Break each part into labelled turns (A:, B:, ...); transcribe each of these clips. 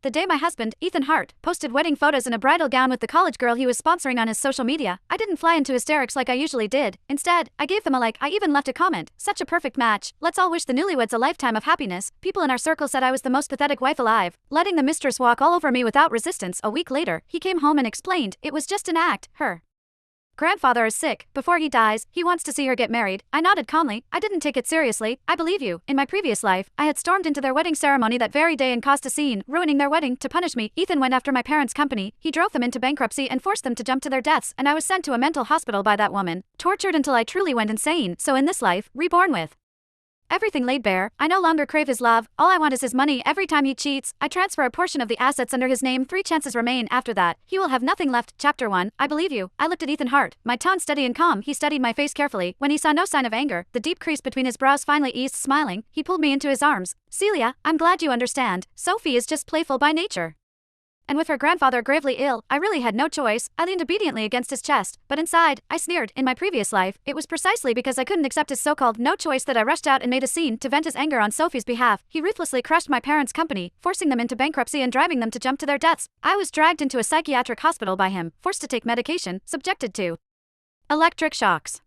A: The day my husband, Ethan Hart, posted wedding photos in a bridal gown with the college girl he was sponsoring on his social media, I didn't fly into hysterics like I usually did. Instead, I gave them a like. I even left a comment. Such a perfect match. Let's all wish the newlyweds a lifetime of happiness. People in our circle said I was the most pathetic wife alive, letting the mistress walk all over me without resistance. A week later, he came home and explained it was just an act. Her grandfather is sick. Before he dies, he wants to see her get married. I nodded calmly. I didn't take it seriously. I believe you. In my previous life, I had stormed into their wedding ceremony that very day and caused a scene, ruining their wedding. To punish me, Ethan went after my parents' company. He drove them into bankruptcy and forced them to jump to their deaths, and I was sent to a mental hospital by that woman, tortured until I truly went insane. So in this life, reborn with everything laid bare, I no longer crave his love. All I want is his money. Every time he cheats, I transfer a portion of the assets under his name. 3 chances remain after that. He will have nothing left. Chapter 1. I believe you. I looked at Ethan Hart, my tone steady and calm. He studied my face carefully. When he saw no sign of anger, the deep crease between his brows finally eased. Smiling, he pulled me into his arms. Celia, I'm glad you understand. Sophie is just playful by nature. And with her grandfather gravely ill, I really had no choice. I leaned obediently against his chest, but inside, I sneered. In my previous life, it was precisely because I couldn't accept his so-called no choice that I rushed out and made a scene to vent his anger on Sophie's behalf. He ruthlessly crushed my parents' company, forcing them into bankruptcy and driving them to jump to their deaths. I was dragged into a psychiatric hospital by him, forced to take medication, subjected to electric shocks,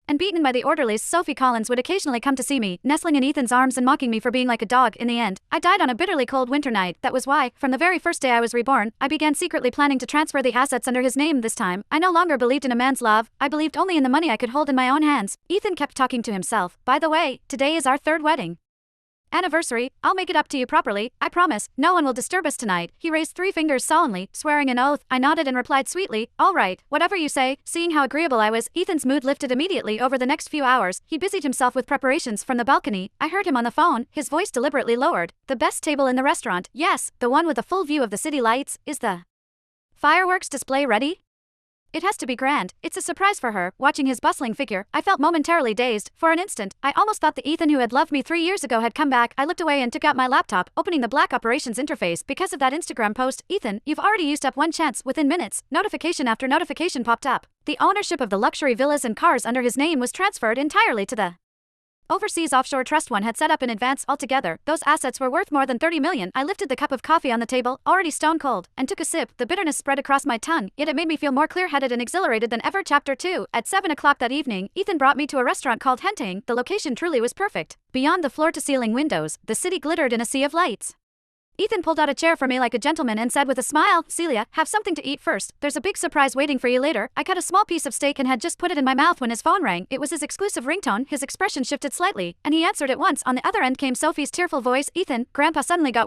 A: and beaten by the orderlies. Sophie Collins would occasionally come to see me, nestling in Ethan's arms and mocking me for being like a dog. In the end, I died on a bitterly cold winter night. That was why, from the very first day I was reborn, I began secretly planning to transfer the assets under his name. This time, I no longer believed in a man's love. I believed only in the money I could hold in my own hands. Ethan kept talking to himself. By the way, today is our 3rd wedding anniversary. I'll make it up to you properly, I promise. No one will disturb us tonight. He raised 3 fingers solemnly, swearing an oath. I nodded and replied sweetly, all right, whatever you say. Seeing how agreeable I was, Ethan's mood lifted immediately. Over the next few hours, he busied himself with preparations. From the balcony, I heard him on the phone, his voice deliberately lowered. The best table in the restaurant, yes, the one with a full view of the city lights. Is the fireworks display ready? It has to be grand. It's a surprise for her. Watching his bustling figure, I felt momentarily dazed. For an instant, I almost thought the Ethan who had loved me 3 years ago had come back. I looked away and took out my laptop, opening the black operations interface. Because of that Instagram post, Ethan, you've already used up 1 chance. Within minutes, notification after notification popped up. The ownership of the luxury villas and cars under his name was transferred entirely to the overseas offshore trust one had set up in advance. Altogether, those assets were worth more than 30 million. I lifted the cup of coffee on the table, already stone cold, and took a sip. The bitterness spread across my tongue, yet it made me feel more clear-headed and exhilarated than ever. Chapter 2. At 7 o'clock that evening, Ethan brought me to a restaurant called Henting. The location truly was perfect. Beyond the floor-to-ceiling windows, the city glittered in a sea of lights. Ethan pulled out a chair for me like a gentleman and said with a smile, Celia, have something to eat first. There's a big surprise waiting for you later. I cut a small piece of steak and had just put it in my mouth when his phone rang. It was his exclusive ringtone. His expression shifted slightly, and he answered at once. On the other end came Sophie's tearful voice. Ethan, Grandpa suddenly got